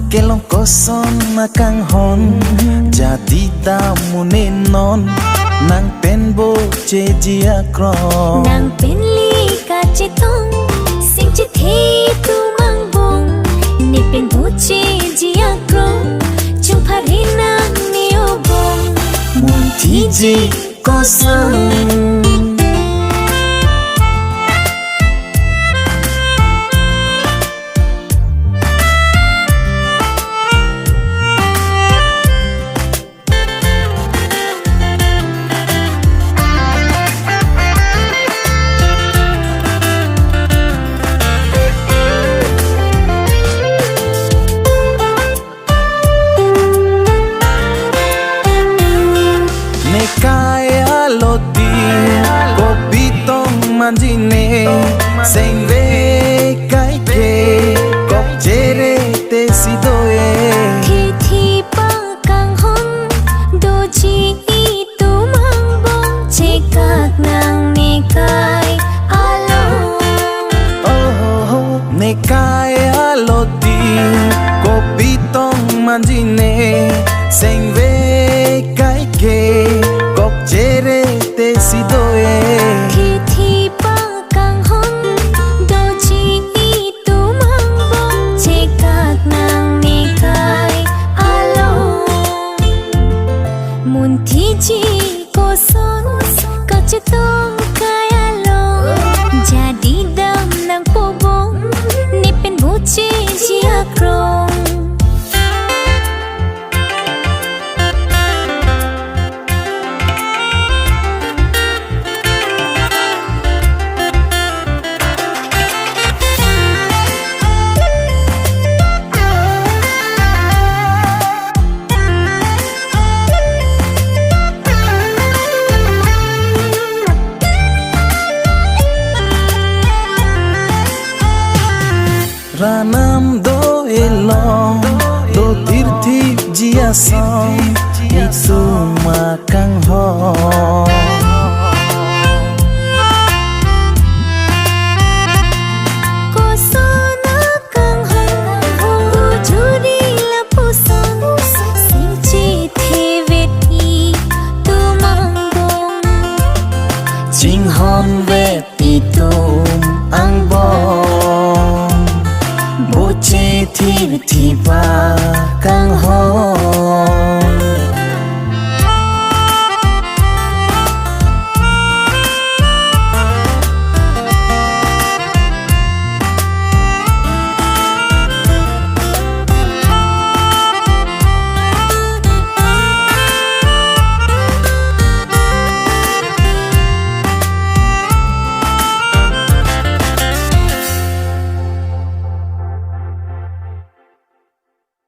kelong koson makang hon jadi damune non nang penbo jejia kron nang penli kacetong sing chithe tu mangbong ni penbo jejia kron chumparina niobong muntiji koson kaya loti kopi tong manjine sing ve kai ke kok jere te sidoe thi thi pa kang hon doji tu mangbong chekak nang ne kai alo oh ne kaya loti kopi tong manjine sing ve kai ke jere te sidoe thi thi pa kang hon doji tu mangbong chekak nang ne kai alo mun thi ji koson kacetong kai alo jadi dam nang pobong ni pen buci ji akrong ranam do elong do tirthi jia song itu